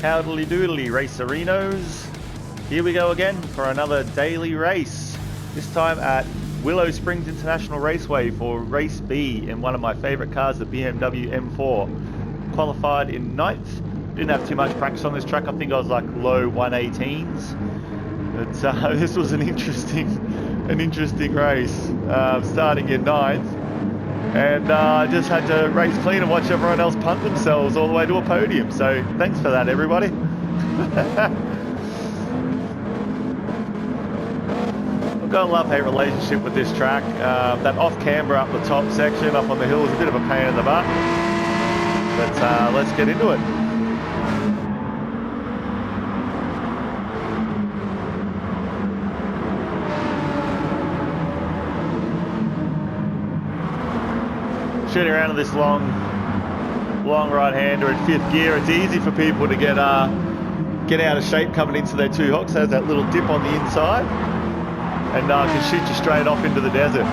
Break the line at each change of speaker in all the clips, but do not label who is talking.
Howdly doodly racerinos. Here we go again for another daily race. This time at Willow Springs International Raceway for race B in one of my favourite cars, the BMW M4. Qualified in 9th. Didn't have too much practice on this track. I think I was like low 118s. But this was an interesting race. Starting in 9th. And I just had to race clean and watch everyone else punt themselves all the way to a podium. So thanks for that, everybody. I've got a love-hate relationship with this track. That off-camber up the top section, up on the hill, is a bit of a pain in the butt. But let's get into it. Shooting around in this long right-hander in 5th gear, it's easy for people to get out of shape coming into their two hooks. There's that little dip on the inside, and can shoot you straight off into the desert.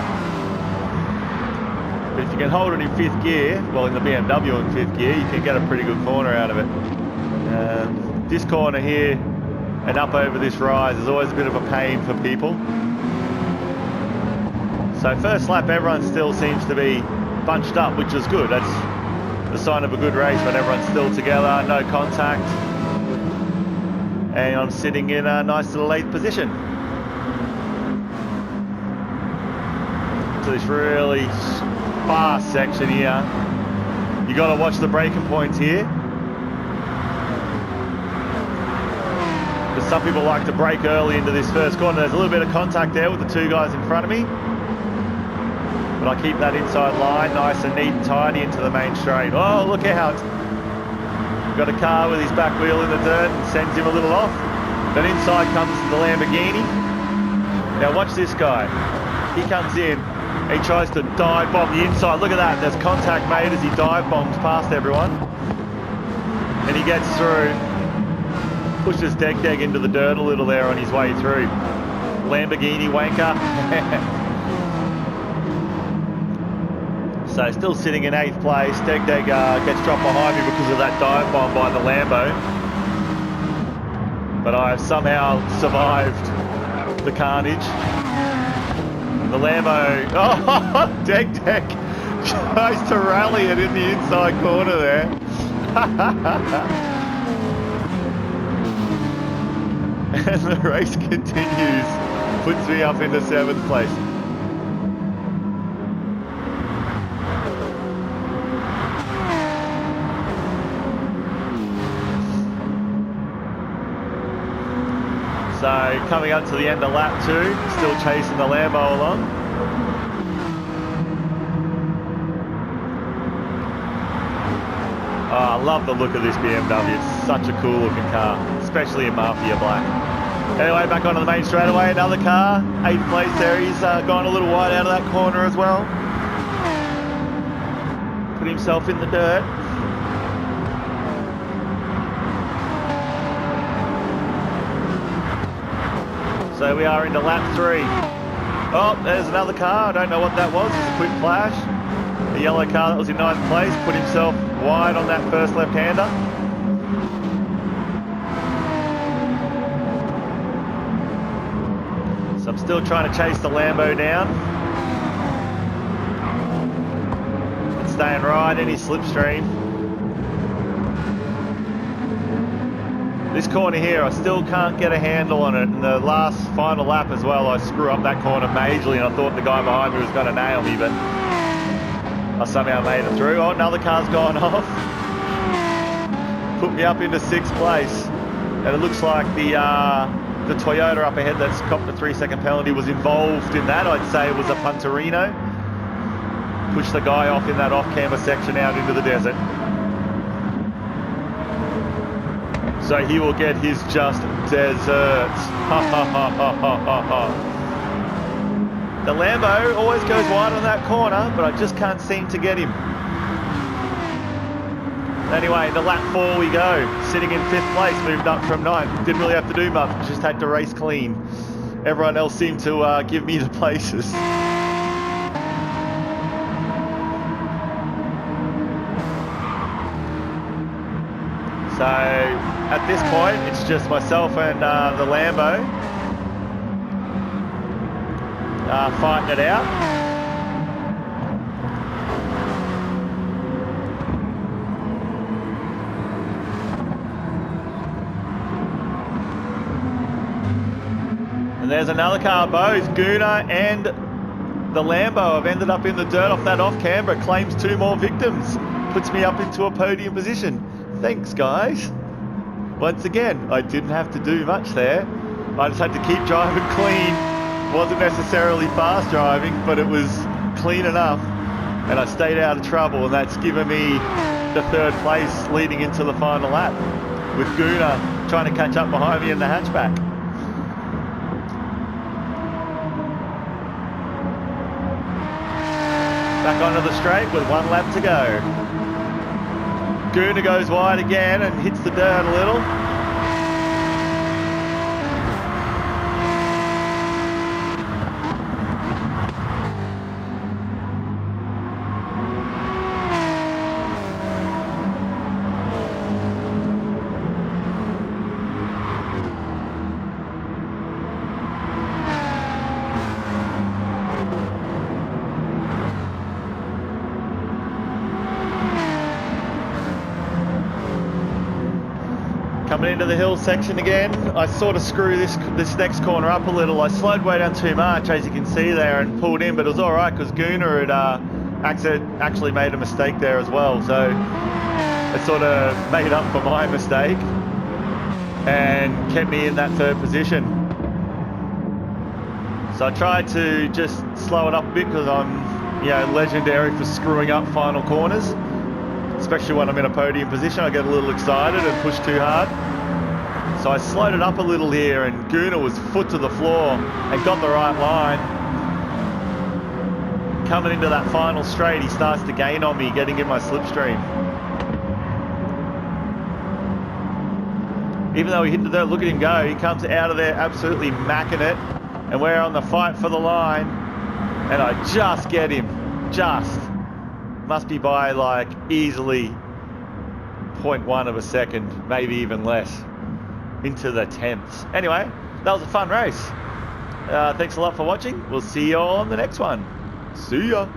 But if you can hold it in 5th gear, well, in the BMW in 5th gear, you can get a pretty good corner out of it. This corner here and up over this rise is always a bit of a pain for people. So first lap, everyone still seems to be bunched up, which is good. That's the sign of a good race when everyone's still together, no contact, and I'm sitting in a nice little 8th position. To this really fast section here. You got to watch the braking points here, because some people like to brake early into this first corner. There's a little bit of contact there with the two guys in front of me. But I keep that inside line nice and neat and tidy into the main straight. Oh, look out. Got a car with his back wheel in the dirt and sends him a little off. Then inside comes the Lamborghini. Now watch this guy. He comes in. He tries to dive bomb the inside. Look at that. There's contact made as he dive bombs past everyone. And he gets through. Pushes Deg into the dirt a little there on his way through. Lamborghini wanker. So still sitting in 8th place. Deg gets dropped behind me because of that dive bomb by the Lambo. But I have somehow survived the carnage. The Lambo, oh, Deg tries to rally it in the inside corner there. And the race continues. Puts me up into 7th place. So coming up to the end of lap 2, still chasing the Lambo along. Oh, I love the look of this BMW. It's such a cool looking car, especially in Mafia Black. Anyway, back onto the main straightaway, another car, 8th place there. He's gone a little wide out of that corner as well. Put himself in the dirt. So we are into lap 3. Oh, there's another car. I don't know what that was. It's a quick flash. The yellow car that was in 9th place put himself wide on that first left-hander. So I'm still trying to chase the Lambo down. And staying right in his slipstream. This corner here, I still can't get a handle on it. In the last final lap as well, I screw up that corner majorly, and I thought the guy behind me was going to nail me, but I somehow made it through. Oh, another car's gone off. Put me up into 6th place. And it looks like the Toyota up ahead that's copped a 3-second penalty was involved in that. I'd say it was a punterino. Pushed the guy off in that off-camber section out into the desert. So he will get his just desserts. Ha ha ha ha ha ha ha. The Lambo always goes wide on that corner, but I just can't seem to get him. Anyway, the lap 4 we go. Sitting in 5th place, moved up from 9th. Didn't really have to do much, just had to race clean. Everyone else seemed to give me the places. So at this point, it's just myself and the Lambo fighting it out. And there's another car. Both Gooner and the Lambo have ended up in the dirt off that off-camber. Claims 2 more victims. Puts me up into a podium position. Thanks, guys. Once again, I didn't have to do much there. I just had to keep driving clean. Wasn't necessarily fast driving, but it was clean enough. And I stayed out of trouble, and that's given me the 3rd place leading into the final lap, with Gooner trying to catch up behind me in the hatchback. Back onto the straight with 1 lap to go. Gooner goes wide again and hits the dirt a little. Coming into the hill section again, I sort of screw this next corner up a little. I slowed way down too much, as you can see there, and pulled in, but it was all right because Gooner had actually made a mistake there as well. So it sort of made up for my mistake and kept me in that 3rd position. So I tried to just slow it up a bit because I'm, you know, legendary for screwing up final corners. Especially when I'm in a podium position, I get a little excited and push too hard. So I slowed it up a little here, and Gooner was foot to the floor and got the right line. Coming into that final straight, he starts to gain on me, getting in my slipstream. Even though he hit the dirt, look at him go. He comes out of there absolutely macking it, and we're on the fight for the line, and I just get him. Just. Must be by like easily 0.1 of a second, maybe even less, into the 10ths. Anyway, that was a fun race. Thanks a lot for watching. We'll see you all on the next one. See ya.